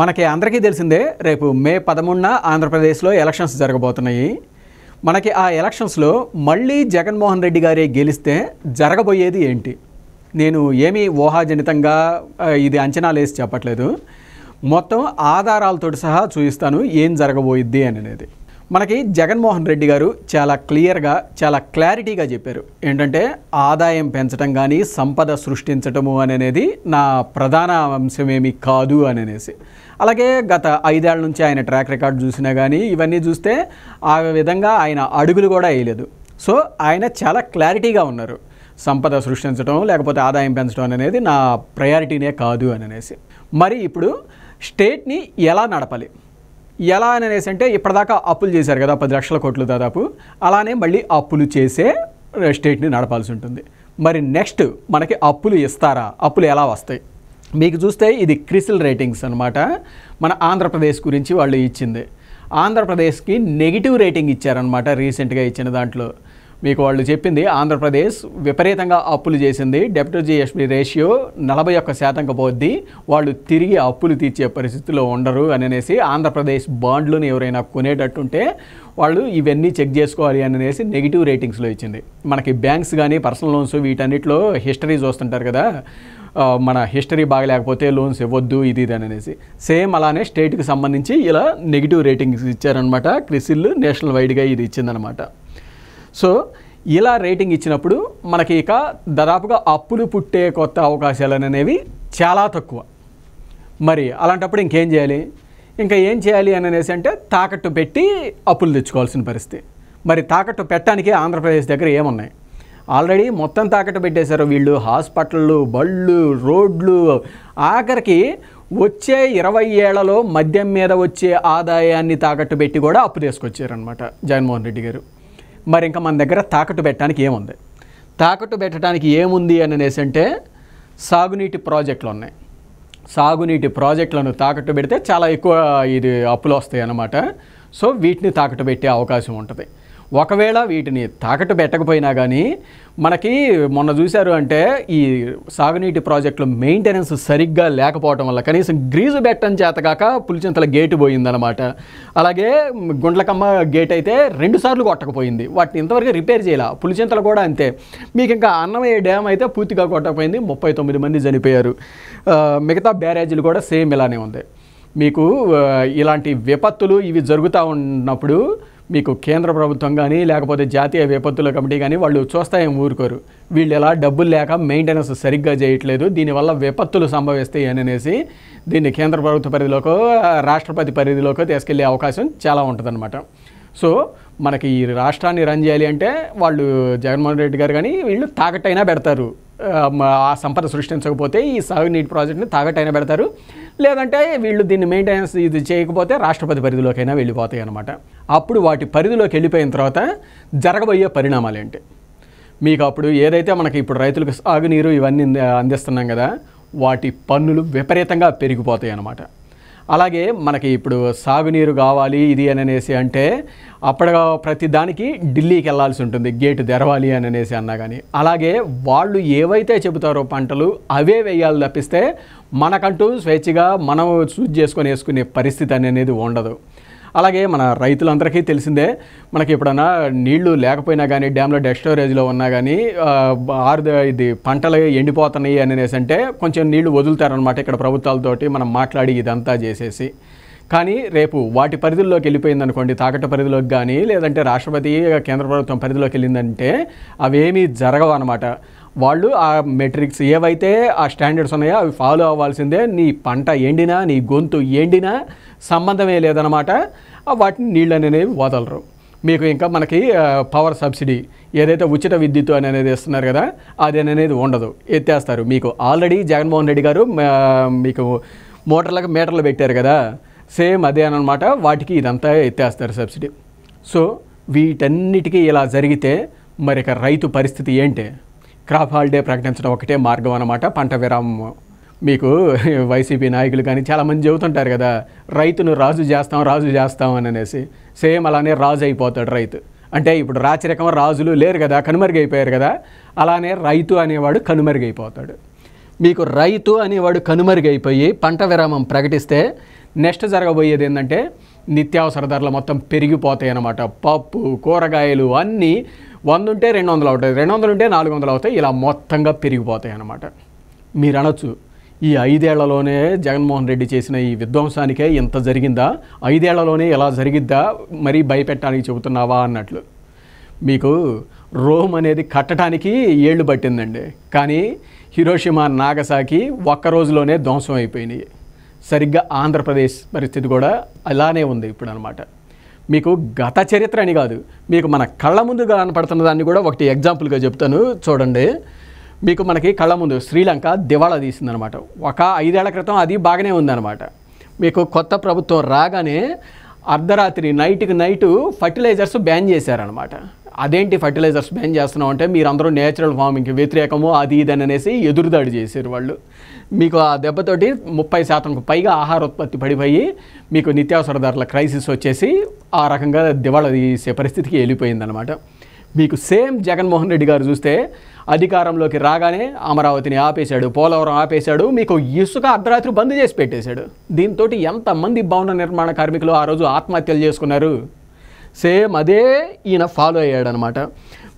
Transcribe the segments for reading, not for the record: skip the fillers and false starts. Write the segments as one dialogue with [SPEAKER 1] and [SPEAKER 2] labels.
[SPEAKER 1] మనకి అందరికీ తెలిసిందే రేపు మే 13న ఆంధ్రప్రదేశ్లో ఎలక్షన్స్ జరగబోతున్నాయి. మనకి ఆ ఎలక్షన్స్లో మళ్ళీ జగన్మోహన్ రెడ్డి గారే గెలిస్తే జరగబోయేది ఏంటి? నేను ఏమీ ఊహాజనితంగా ఇది అంచనాలు వేసి చెప్పట్లేదు. మొత్తం ఆధారాలతోటి సహా చూపిస్తాను ఏం జరగబోయిద్ది అనేది. మనకి జగన్మోహన్ రెడ్డి గారు చాలా క్లియర్గా చాలా క్లారిటీగా చెప్పారు. ఏంటంటే ఆదాయం పెంచడం కానీ సంపద సృష్టించటము అనేది నా ప్రధాన అంశమేమీ కాదు అనేసి. అలాగే గత 5 ఏళ్ల నుంచి ఆయన ట్రాక్ రికార్డ్ చూసినా కానీ ఇవన్నీ చూస్తే ఆ విధంగా ఆయన అడుగులు కూడా వేయలేదు. సో ఆయన చాలా క్లారిటీగా ఉన్నారు. సంపద సృష్టించడం లేకపోతే ఆదాయం పెంచడం అనేది నా ప్రయారిటీనే కాదు అనేసి. మరి ఇప్పుడు స్టేట్ని ఎలా నడపాలి, ఎలా అనేసి అంటే ఇప్పటిదాకా అప్పులు చేశారు కదా 10 లక్షల కోట్లు దాదాపు, అలానే మళ్ళీ అప్పులు చేసే స్టేట్ని నడపాల్సి ఉంటుంది. మరి నెక్స్ట్ మనకి అప్పులు ఇస్తారా, అప్పులు ఎలా వస్తాయి? మీకు చూస్తే ఇది క్రిసిల్ రేటింగ్స్ అనమాట. మన ఆంధ్రప్రదేశ్ గురించి వాళ్ళు ఇచ్చింది. ఆంధ్రప్రదేశ్కి నెగిటివ్ రేటింగ్ ఇచ్చారనమాట రీసెంట్గా ఇచ్చిన దాంట్లో. మీకు వాళ్ళు చెప్పింది ఆంధ్రప్రదేశ్ విపరీతంగా అప్పులు చేసింది, డెబ్ట్ టు జిఎస్టీ రేషియో 41% పోద్ది, వాళ్ళు తిరిగి అప్పులు తీర్చే పరిస్థితిలో ఉండరు అనేసి ఆంధ్రప్రదేశ్ బాండ్లను ఎవరైనా కొనేటట్టుంటే వాళ్ళు ఇవన్నీ చెక్ చేసుకోవాలి అనేసి నెగిటివ్ రేటింగ్స్లో ఇచ్చింది. మనకి బ్యాంక్స్ కానీ పర్సనల్ లోన్స్ వీటన్నిటిలో హిస్టరీ చూస్తుంటారు కదా, మన హిస్టరీ బాగలేకపోతే లోన్స్ ఇవ్వద్దు ఇది అనేసి. సేమ్ అలానే స్టేట్కి సంబంధించి ఇలా నెగిటివ్ రేటింగ్స్ ఇచ్చారనమాట. క్రిసిల్ నేషనల్ వైడ్గా ఇది ఇచ్చిందనమాట. సో ఇలా రేటింగ్ ఇచ్చినప్పుడు మనకి ఇక దాదాపుగా అప్పులు పుట్టే కొత్త అవకాశాలు అనేవి చాలా తక్కువ. మరి అలాంటప్పుడు ఇంకేం చేయాలి? ఇంకా ఏం చేయాలి అనేసి అంటే తాకట్టు పెట్టి అప్పులు తెచ్చుకోవాల్సిన పరిస్థితి. మరి తాకట్టు పెట్టడానికి ఆంధ్రప్రదేశ్ దగ్గర ఏమున్నాయి? ఆల్రెడీ మొత్తం తాకట్టు పెట్టేశారు వీళ్ళు. హాస్పిటళ్ళు, బళ్ళు, రోడ్లు, ఆఖరికి వచ్చే 20 ఏళ్లలో మద్యం మీద వచ్చే ఆదాయాన్ని తాకట్టు పెట్టి కూడా అప్పు తీసుకొచ్చారనమాట జగన్మోహన్ రెడ్డి గారు. మరి ఇంకా మన దగ్గర తాకట్టు పెట్టడానికి ఏముంది? తాకట్టు పెట్టడానికి ఏముంది అనేసి అంటే సాగునీటి ప్రాజెక్టులు ఉన్నాయి. సాగునీటి ప్రాజెక్టులను తాకట్టు పెడితే చాలా ఎక్కువ ఇది అప్పులు వస్తాయి అన్నమాట. సో వీటిని తాకట్టు పెట్టే అవకాశం ఉంటుంది. ఒకవేళ వీటిని తాకట్టు పెట్టకపోయినా కానీ మనకి మొన్న చూశారు అంటే ఈ సాగునీటి ప్రాజెక్టులు మెయింటెనెన్స్ సరిగ్గా లేకపోవడం వల్ల కనీసం గ్రీజు బెట్టం చేతగాక పులిచింతల గేటు పోయిందనమాట. అలాగే గుండ్లకమ్మ గేట్ అయితే 2 సార్లు కొట్టకపోయింది. వాటిని ఇంతవరకు రిపేర్ చేయాల. పులిచింతలు కూడా అంతే. మీకు ఇంకా అన్నమయ్య డ్యామ్ అయితే పూర్తిగా కొట్టకపోయింది, 39 మంది చనిపోయారు. మిగతా బ్యారేజీలు కూడా సేమ్ ఇలానే ఉంది. మీకు ఇలాంటి విపత్తులు ఇవి జరుగుతూ ఉన్నప్పుడు మీకు కేంద్ర ప్రభుత్వం కానీ లేకపోతే జాతీయ విపత్తుల కమిటీ కానీ వాళ్ళు చూస్తాయేం ఊరుకోరు. వీళ్ళు ఎలా డబ్బులు లేక మెయింటెనెన్స్ సరిగ్గా చేయట్లేదు, దీనివల్ల విపత్తులు సంభవిస్తాయి అనేసి దీన్ని కేంద్ర ప్రభుత్వ పరిధిలోకో రాష్ట్రపతి పరిధిలోకో తీసుకెళ్లే అవకాశం చాలా ఉంటుందన్నమాట. సో మనకి ఈ రాష్ట్రాన్ని రన్ చేయాలి అంటే వాళ్ళు జగన్మోహన్ రెడ్డి గారు కానీ వీళ్ళు తాకట్టైనా పెడతారు. ఆ సంపద సృష్టించకపోతే ఈ సాగునీటి ప్రాజెక్ట్ని తాకట్టైనా పెడతారు, లేదంటే వీళ్ళు దీన్ని మెయింటెనెన్స్ ఇది చేయకపోతే రాష్ట్రపతి పరిధిలోకైనా వెళ్ళిపోతాయి అన్నమాట. అప్పుడు వాటి పరిధిలోకి వెళ్ళిపోయిన తర్వాత జరగబోయే పరిణామాలు ఏంటి? మీకు అప్పుడు ఏదైతే మనకి ఇప్పుడు రైతులకు సాగునీరు ఇవన్నీ అందిస్తున్నాం కదా, వాటి పన్నులు విపరీతంగా పెరిగిపోతాయి అన్నమాట. అలాగే మనకి ఇప్పుడు సాగునీరు కావాలి ఇది అనేసి అంటే అప్పటిగా ప్రతి దానికి ఢిల్లీకి వెళ్ళాల్సి ఉంటుంది గేటు తెరవాలి అనేసి అన్నా కానీ. అలాగే వాళ్ళు ఏవైతే చెబుతారో పంటలు అవే వేయాలి తప్పిస్తే మనకంటూ స్వేచ్ఛగా మనం చూజ్ చేసుకొని వేసుకునే పరిస్థితి అనేది ఉండదు. అలాగే మన రైతులందరికీ తెలిసిందే, మనకి ఎప్పుడన్నా నీళ్లు లేకపోయినా కానీ డ్యామ్లో డెడ్ స్టోరేజ్లో ఉన్నా కానీ ఇది పంటలు ఎండిపోతున్నాయి అనేసి అంటే కొంచెం నీళ్లు వదులుతారనమాట ఇక్కడ ప్రభుత్వాలతోటి మనం మాట్లాడి ఇదంతా చేసేసి. కానీ రేపు వాటి పరిధిలోకి వెళ్ళిపోయింది అనుకోండి, తాకట్టు పరిధిలోకి కానీ లేదంటే రాష్ట్రపతి కేంద్ర ప్రభుత్వం పరిధిలోకి వెళ్ళిందంటే అవేమీ జరగవు అనమాట. వాళ్ళు ఆ మెట్రిక్స్ ఏవైతే ఆ స్టాండర్డ్స్ ఉన్నాయో అవి ఫాలో అవ్వాల్సిందే. నీ పంట ఎండినా నీ గొంతు ఎండినా సంబంధమే లేదనమాట. వాటిని నీళ్ళు అనేవి వదలరు. మీకు ఇంకా మనకి పవర్ సబ్సిడీ ఏదైతే ఉచిత విద్యుత్ అనేది ఇస్తున్నారు కదా, అది అనేది ఉండదు, ఎత్తేస్తారు. మీకు ఆల్రెడీ జగన్మోహన్ రెడ్డి గారు మీకు మోటార్లకు మీటర్లు పెట్టారు కదా, సేమ్ అదే అనమాట. వాటికి ఇదంతా ఎత్తేస్తారు సబ్సిడీ. సో వీటన్నిటికీ ఇలా జరిగితే మరి ఇక రైతు పరిస్థితి ఏంటి? క్రాప్ హాలిడే ప్రకటించడం ఒకటే మార్గం అన్నమాట, పంట విరామం. మీకు వైసీపీ నాయకులు కానీ చాలామంది చెబుతుంటారు కదా, రైతును రాజు చేస్తాం అనేసి. సేమ్ అలానే రాజు అయిపోతాడు రైతు. అంటే ఇప్పుడు రాచరికం రాజులు లేరు కదా, కనుమరుగైపోయారు కదా, అలానే రైతు అనేవాడు కనుమరుగైపోతాడు. మీకు రైతు అనేవాడు కనుమరుగైపోయి పంట విరామం ప్రకటిస్తే నెక్స్ట్ జరగబోయేది ఏంటంటే నిత్యావసర ధరలు మొత్తం పెరిగిపోతాయి అన్నమాట. పప్పు, కూరగాయలు అన్నీ 100 ఉంటే 200 అవుతాయి, 200 ఉంటే 400 అవుతాయి, ఇలా మొత్తంగా పెరిగిపోతాయి అన్నమాట. మీరు అనొచ్చు, ఈ 5 ఏళ్లలోనే జగన్మోహన్ రెడ్డి చేసిన ఈ విధ్వంసానికే ఇంత జరిగిందా, 5 ఏళ్లలోనే ఎలా జరిగిద్దా, మరీ భయపెట్టడానికి చెబుతున్నావా అన్నట్లు. మీకు రోమ్ అనేది కట్టడానికి ఏళ్ళు పట్టిందండి, కానీ హిరోషిమా, నాగసాకి ఒక్క రోజులోనే ధ్వంసం అయిపోయినాయి. సరిగ్గా ఆంధ్రప్రదేశ్ పరిస్థితి కూడా అలానే ఉంది ఇప్పుడు అనమాట. మీకు గత చరిత్ర అని కాదు, మీకు మన కళ్ళ ముందు కనపడుతున్న దాన్ని కూడా ఒకటి ఎగ్జాంపుల్గా చెప్తాను చూడండి. మీకు మనకి కళ్ళ ముందు శ్రీలంక దివాళా తీసిందనమాట. ఒక 5 ఏళ్ల క్రితం అది బాగానే ఉందన్నమాట. మీకు కొత్త ప్రభుత్వం రాగానే అర్ధరాత్రి నైట్కి నైటు ఫర్టిలైజర్స్ బ్యాన్ చేశారనమాట. అదేంటి ఫర్టిలైజర్స్ బ్యాన్ చేస్తున్నాం అంటే, మీరందరూ నేచురల్ ఫార్మింగ్కి వ్యతిరేకము అది ఇది అనేసి ఎదురుదాడి చేశారు వాళ్ళు. మీకు ఆ దెబ్బతోటి 30% పైగా ఆహారోత్పత్తి పడిపోయి మీకు నిత్యావసర ధరల క్రైసిస్ వచ్చేసి ఆ రకంగా దివాళా తీసే పరిస్థితికి వెళ్ళిపోయిందనమాట. మీకు సేమ్ జగన్మోహన్ రెడ్డి గారు చూస్తే అధికారంలోకి రాగానే అమరావతిని ఆపేశాడు, పోలవరం ఆపేశాడు, మీకు ఇసుక అర్ధరాత్రి బంద్ చేసి పెట్టేశాడు. దీంతో ఎంతమంది భవన నిర్మాణ కార్మికులు ఆ రోజు ఆత్మహత్యలు చేసుకున్నారు. సేమ్ అదే ఈయన ఫాలో అయ్యాడనమాట.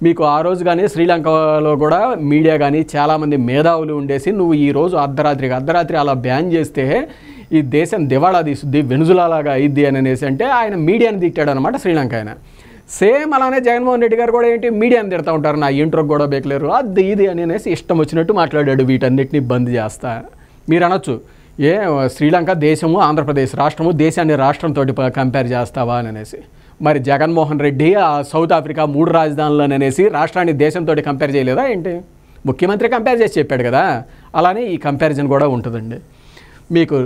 [SPEAKER 1] మీకు ఆ రోజు కానీ శ్రీలంకలో కూడా మీడియా కానీ చాలామంది మేధావులు ఉండేసి, నువ్వు ఈరోజు అర్ధరాత్రి అలా బ్యాన్ చేస్తే ఈ దేశం దివాళా తీస్తుంది, వెనుజులాగా అయింది అని అనేసి అంటే ఆయన మీడియాని తిట్టాడనమాట శ్రీలంక ఆయన. సేమ్ అలానే జగన్మోహన్ రెడ్డి గారు కూడా ఏంటి మీడియాని తిడతా ఉంటారు, నా ఇంట్రోకి కూడా బేకలేరు అది ఇది అని అనేసి ఇష్టం వచ్చినట్టు మాట్లాడాడు. వీటన్నిటిని బంద్ చేస్తా. మీరు అనొచ్చు, ఏ శ్రీలంక దేశము, ఆంధ్రప్రదేశ్ రాష్ట్రము, దేశాన్ని రాష్ట్రంతో కంపేర్ చేస్తావా అని అనేసి. మరి జగన్మోహన్ రెడ్డి ఆ సౌత్ ఆఫ్రికా 3 రాజధానులను అనేసి రాష్ట్రాన్ని దేశంతో కంపేర్ చేయలేదా ఏంటి? ముఖ్యమంత్రి కంపేర్ చేసి చెప్పాడు కదా, అలానే ఈ కంపారిజన్ కూడా ఉంటుందండి. మీకు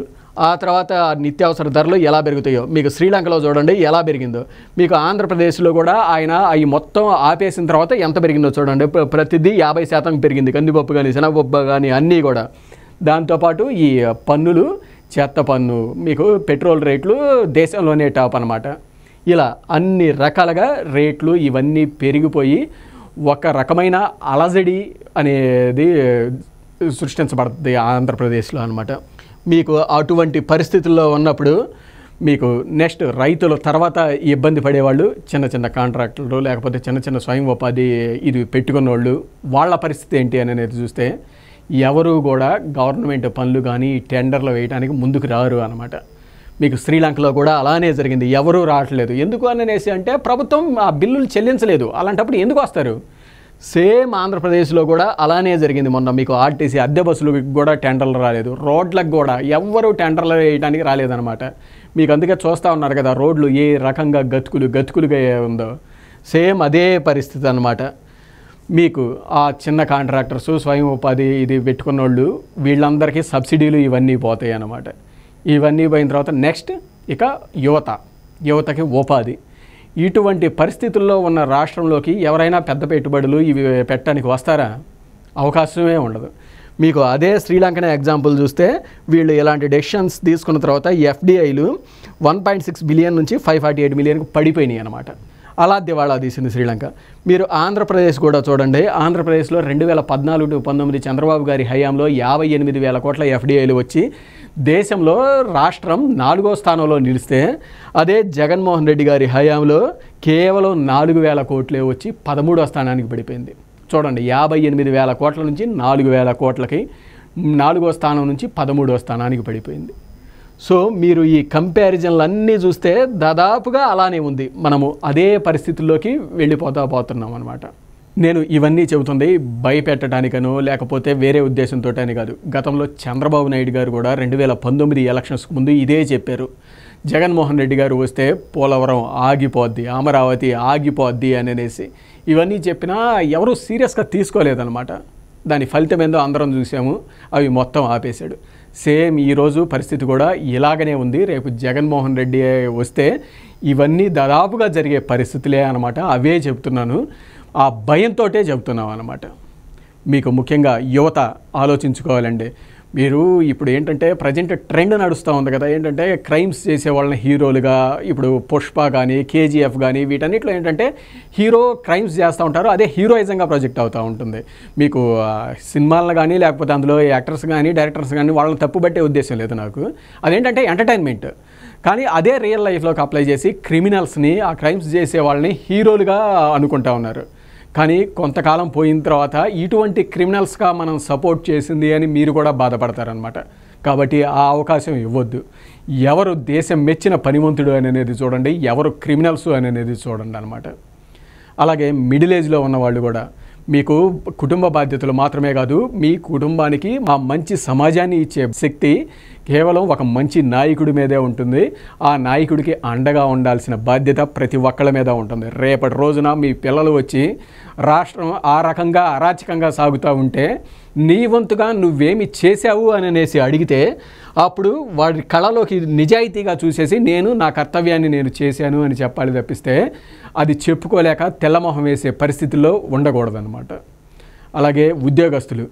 [SPEAKER 1] ఆ తర్వాత నిత్యావసర ధరలు ఎలా పెరుగుతాయో మీకు శ్రీలంకలో చూడండి ఎలా పెరిగిందో. మీకు ఆంధ్రప్రదేశ్లో కూడా ఆయన అవి మొత్తం ఆపేసిన తర్వాత ఎంత పెరిగిందో చూడండి. ప్రతిదీ 50% పెరిగింది, కందిపప్పు కానీ శనగపప్పు కానీ అన్నీ కూడా. దాంతోపాటు ఈ పన్నులు, చెత్త పన్ను, మీకు పెట్రోల్ రేట్లు దేశంలోనే టాప్ అనమాట. ఇలా అన్ని రకాలుగా రేట్లు ఇవన్నీ పెరిగిపోయి ఒక రకమైన అలజడి అనేది సృష్టించబడుతుంది ఆంధ్రప్రదేశ్లో అనమాట. మీకు అటువంటి పరిస్థితుల్లో ఉన్నప్పుడు మీకు నెక్స్ట్ రైతుల తర్వాత ఇబ్బంది పడేవాళ్ళు చిన్న చిన్న కాంట్రాక్టర్లు, లేకపోతే చిన్న చిన్న స్వయం ఉపాధి ఇది పెట్టుకున్న వాళ్ళు, వాళ్ళ పరిస్థితి ఏంటి అనేది చూస్తే ఎవరు కూడా గవర్నమెంట్ పనులు కానీ టెండర్లు వేయడానికి ముందుకు రారు అనమాట. మీకు శ్రీలంకలో కూడా అలానే జరిగింది, ఎవరూ రావట్లేదు. ఎందుకు అనేసి అంటే ప్రభుత్వం ఆ బిల్లులు చెల్లించలేదు. అలాంటప్పుడు ఎందుకు వస్తారు? సేమ్ ఆంధ్రప్రదేశ్లో కూడా అలానే జరిగింది. మొన్న మీకు ఆర్టీసీ అద్దె బస్సులకు కూడా టెండర్లు రాలేదు, రోడ్లకు కూడా ఎవ్వరూ టెండర్లు వేయడానికి రాలేదన్నమాట. మీకు అందుకే చూస్తూ ఉన్నారు కదా రోడ్లు ఏ రకంగా గతుకులుగా ఉందో. సేమ్ అదే పరిస్థితి అన్నమాట. మీకు ఆ చిన్న కాంట్రాక్టర్స్, స్వయం ఉపాధి ఇది పెట్టుకున్న వాళ్ళు, వీళ్ళందరికీ సబ్సిడీలు ఇవన్నీ పోతాయి అన్నమాట. ఇవన్నీ పోయిన తర్వాత నెక్స్ట్ ఇక యువతకి ఉపాధి. ఇటువంటి పరిస్థితుల్లో ఉన్న రాష్ట్రంలోకి ఎవరైనా పెద్ద పెట్టుబడులు ఇవి పెట్టడానికి వస్తారా? అవకాశమే ఉండదు. మీకు అదే శ్రీలంకనే ఎగ్జాంపుల్ చూస్తే వీళ్ళు ఇలాంటి డెసిషన్స్ తీసుకున్న తర్వాత FDIలు 1.6 బిలియన్ నుంచి 548 మిలియన్కి పడిపోయినాయి అనమాట. అలా దివాళా తీసింది శ్రీలంక. మీరు ఆంధ్రప్రదేశ్ కూడా చూడండి. ఆంధ్రప్రదేశ్లో 2014-19 చంద్రబాబు గారి హయాంలో 58,000 కోట్ల FDIలు వచ్చి దేశంలో రాష్ట్రం 4వ స్థానంలో నిలిస్తే, అదే జగన్మోహన్ రెడ్డి గారి హయాంలో కేవలం 4,000 కోట్లే వచ్చి 13వ స్థానానికి పడిపోయింది. చూడండి, 58,000 కోట్ల నుంచి 4,000 కోట్లకి 4వ స్థానం నుంచి 13వ స్థానానికి పడిపోయింది. సో మీరు ఈ కంపారిజన్లు అన్నీ చూస్తే దాదాపుగా అలానే ఉంది. మనము అదే పరిస్థితుల్లోకి వెళ్ళిపోతున్నాం అనమాట. నేను ఇవన్నీ చెబుతుంది భయపెట్టడానికనో లేకపోతే వేరే ఉద్దేశంతో అని కాదు. గతంలో చంద్రబాబు నాయుడు గారు కూడా 2019 ఎలక్షన్స్కి ముందు ఇదే చెప్పారు. జగన్మోహన్ రెడ్డి గారు వస్తే పోలవరం ఆగిపోద్ది, అమరావతి ఆగిపోద్ది అని అనేసి ఇవన్నీ చెప్పినా ఎవరూ సీరియస్గా తీసుకోలేదన్నమాట. దాని ఫలితం ఏందో అందరం చూసాము. అవి మొత్తం ఆపేశాడు. సేమ్ ఈరోజు పరిస్థితి కూడా ఇలాగనే ఉంది. రేపు జగన్మోహన్ రెడ్డి వస్తే ఇవన్నీ దాదాపుగా జరిగే పరిస్థితులే అనమాట. అవే చెప్తున్నాను, ఆ భయంతో చెప్తున్నాం అనమాట. మీకు ముఖ్యంగా యువత ఆలోచించుకోవాలండి. మీరు ఇప్పుడు ఏంటంటే ప్రజెంట్ ట్రెండ్ నడుస్తూ ఉంది కదా, ఏంటంటే క్రైమ్స్ చేసే వాళ్ళని హీరోలుగా, ఇప్పుడు పుష్ప కానీ కేజీఎఫ్ కానీ వీటన్నిటిలో ఏంటంటే హీరో క్రైమ్స్ చేస్తూ ఉంటారు, అదే హీరోయిజంగా ప్రొజెక్ట్ అవుతూ ఉంటుంది. మీకు సినిమాలను కానీ లేకపోతే అందులో యాక్టర్స్ కానీ డైరెక్టర్స్ కానీ వాళ్ళని తప్పుబట్టే ఉద్దేశం లేదు నాకు. అదేంటంటే ఎంటర్టైన్మెంట్. కానీ అదే రియల్ లైఫ్లోకి అప్లై చేసి క్రిమినల్స్ని, ఆ క్రైమ్స్ చేసే వాళ్ళని హీరోలుగా అనుకుంటా ఉన్నారు. కానీ కొంతకాలం పోయిన తర్వాత ఇటువంటి క్రిమినల్స్గా మనం సపోర్ట్ చేసింది అని మీరు కూడా బాధపడతారనమాట. కాబట్టి ఆ అవకాశం ఇవ్వద్దు. ఎవరు దేశం మెచ్చిన పనిమంతుడు అనేది చూడండి, ఎవరు క్రిమినల్స్ అనేది చూడండి అనమాట. అలాగే మిడిల్ ఏజ్లో ఉన్నవాళ్ళు కూడా మీకు కుటుంబ బాధ్యతలు మాత్రమే కాదు, మీ కుటుంబానికి మా మంచి సమాజాన్ని ఇచ్చే శక్తి కేవలం ఒక మంచి నాయకుడి మీదే ఉంటుంది. ఆ నాయకుడికి అండగా ఉండాల్సిన బాధ్యత ప్రతి ఒక్కళ్ళ మీద ఉంటుంది. రేపటి రోజున మీ పిల్లలు వచ్చి రాష్ట్రం ఆ రకంగా అరాచకంగా సాగుతూ ఉంటే నీ వంతుగా నువ్వేమి చేశావు అనేసి అడిగితే అప్పుడు వాడి కళలోకి నిజాయితీగా చూసేసి నేను నా కర్తవ్యాన్ని నేను చేశాను అని చెప్పాలి తప్పిస్తే అది చెప్పుకోలేక తెల్లమొహం వేసే పరిస్థితుల్లో ఉండకూడదన్నమాట. అలాగే ఉద్యోగస్తులు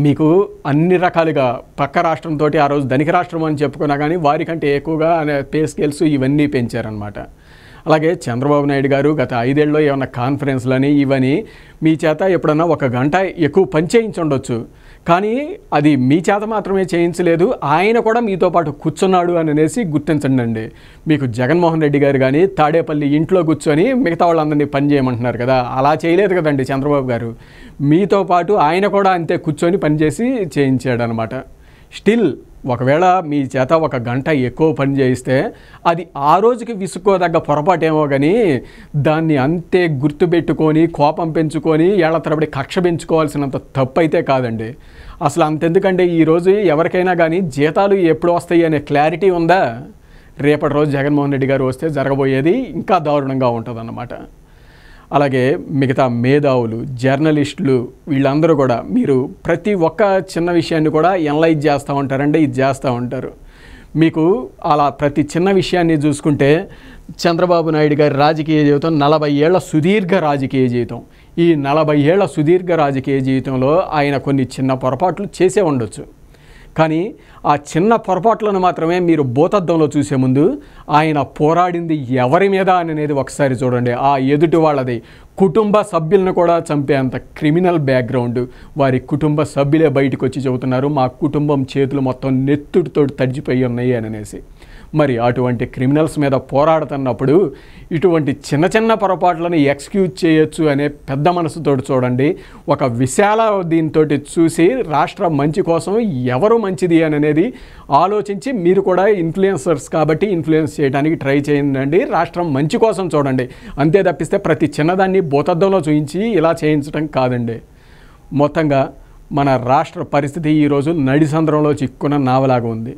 [SPEAKER 1] మీకు అన్ని రకాలుగా పక్క రాష్ట్రంతో ఆ రోజు ధనిక రాష్ట్రం అని చెప్పుకున్నా కానీ వారికంటే ఎక్కువగా పే స్కేల్స్ ఇవన్నీ పెంచారనమాట. అలాగే చంద్రబాబు నాయుడు గారు గత 5 ఏళ్ళలో ఏమన్నా కాన్ఫరెన్స్లని ఇవని మీ చేత ఎప్పుడన్నా 1 గంట ఎక్కువ పని చేయించుండొచ్చు, కానీ అది మీ చేత మాత్రమే చేయించలేదు, ఆయన కూడా మీతో పాటు కూర్చున్నాడు అనేసి గుర్తించండి. మీకు జగన్మోహన్ రెడ్డి గారు కానీ తాడేపల్లి ఇంట్లో కూర్చొని మిగతా వాళ్ళందరినీ పని చేయమంటున్నారు కదా, అలా చేయలేదు కదండి చంద్రబాబు గారు. మీతో పాటు ఆయన కూడా అంతే కూర్చొని పనిచేసి చేయించాడు అనమాట. స్టిల్ ఒకవేళ మీ చేత 1 గంట ఎక్కువ పని చేయిస్తే అది ఆ రోజుకి విసుక్కోదగ్గ పొరపాటేమో కానీ దాన్ని అంతే గుర్తుపెట్టుకొని కోపం పెంచుకొని ఏళ్ల తరబడి కక్ష పెంచుకోవాల్సినంత తప్పు అయితే కాదండి. అసలు అంతెందుకంటే ఈరోజు ఎవరికైనా కానీ జీతాలు ఎప్పుడు వస్తాయి అనే క్లారిటీ ఉందా? రేపటి రోజు జగన్మోహన్ రెడ్డి గారు వస్తే జరగబోయేది ఇంకా దారుణంగా ఉంటుందన్నమాట. అలాగే మిగతా మేధావులు, జర్నలిస్టులు వీళ్ళందరూ కూడా మీరు ప్రతి ఒక్క చిన్న విషయాన్ని కూడా ఎనలైజ్ చేస్తూ ఉంటారండి, ఇది చేస్తూ ఉంటారు. మీకు అలా ప్రతి చిన్న విషయాన్ని చూసుకుంటే చంద్రబాబు నాయుడు గారి రాజకీయ జీవితం 40 ఏళ్ల సుదీర్ఘ రాజకీయ జీవితం. ఈ 40 ఏళ్ల సుదీర్ఘ రాజకీయ జీవితంలో ఆయన కొన్ని చిన్న పొరపాట్లు చేసే ఉండొచ్చు, కానీ ఆ చిన్న పొరపాట్లను మాత్రమే మీరు భూతద్దంలో చూసే ముందు ఆయన పోరాడింది ఎవరి మీద అనేది ఒకసారి చూడండి. ఆ ఎదుటి వాళ్ళది కుటుంబ సభ్యులను కూడా చంపేంత క్రిమినల్ బ్యాక్గ్రౌండ్ వారి కుటుంబ సభ్యులే బయటకు వచ్చి చెబుతున్నారు, మా కుటుంబం చేతులు మొత్తం నెత్తుడితో తడిచిపోయి ఉన్నాయి అనేసి. మరి అటువంటి క్రిమినల్స్ మీద పోరాడుతున్నప్పుడు ఇటువంటి చిన్న చిన్న పొరపాట్లను ఎక్స్క్యూజ్ చేయొచ్చు అనే పెద్ద మనసుతో చూడండి. ఒక విశాల దీంతో చూసి రాష్ట్ర మంచి కోసం ఎవరు మంచిది అనేది ఆలోచించి మీరు కూడా ఇన్ఫ్లుయెన్సర్స్ కాబట్టి ఇన్ఫ్లుయెన్స్ చేయడానికి ట్రై చేయండి. రాష్ట్రం మంచి కోసం చూడండి, అంతే తప్పిస్తే ప్రతి చిన్నదాన్ని భూతద్దంలో చూపించి ఇలా చేయించడం కాదండి. మొత్తంగా మన రాష్ట్ర పరిస్థితి ఈరోజు నడిసంద్రంలో చిక్కున్న నావలాగా ఉంది.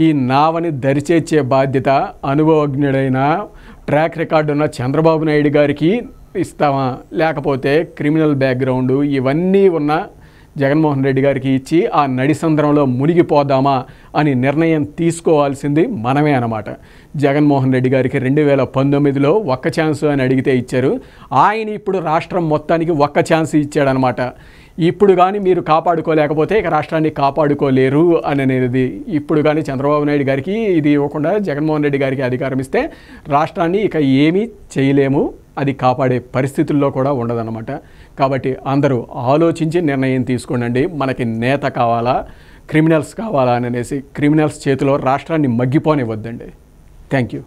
[SPEAKER 1] ఈ నావని దరిచేర్చే బాధ్యత అనుభవజ్ఞుడైన ట్రాక్ రికార్డు ఉన్న చంద్రబాబు నాయుడు గారికి ఇస్తామా, లేకపోతే క్రిమినల్ బ్యాక్గ్రౌండ్ ఇవన్నీ ఉన్న జగన్మోహన్ రెడ్డి గారికి ఇచ్చి ఆ నడిసంద్రంలో మునిగిపోదామా అని నిర్ణయం తీసుకోవాల్సింది మనమే అన్నమాట. జగన్మోహన్ రెడ్డి గారికి 2019లో 1 ఛాన్స్ అని అడిగితే ఇచ్చారు, ఆయన ఇప్పుడు రాష్ట్రం మొత్తానికి 1 ఛాన్స్ ఇచ్చాడనమాట. ఇప్పుడు కానీ మీరు కాపాడుకోలేకపోతే ఇక రాష్ట్రాన్ని కాపాడుకోలేరు అనేది. ఇప్పుడు కానీ చంద్రబాబు నాయుడు గారికి ఇది ఇవ్వకుండా జగన్మోహన్ రెడ్డి గారికి అధికారం ఇస్తే రాష్ట్రాన్ని ఇక ఏమీ చేయలేము, అది కాపాడే పరిస్థితుల్లో కూడా ఉండదన్నమాట. కాబట్టి అందరూ ఆలోచించి నిర్ణయం తీసుకోండి. మనకి నేత కావాలా, క్రిమినల్స్ కావాలా అనేసి క్రిమినల్స్ చేతిలో రాష్ట్రాన్ని మగ్గిపోనివ్వద్దండి. Thank you.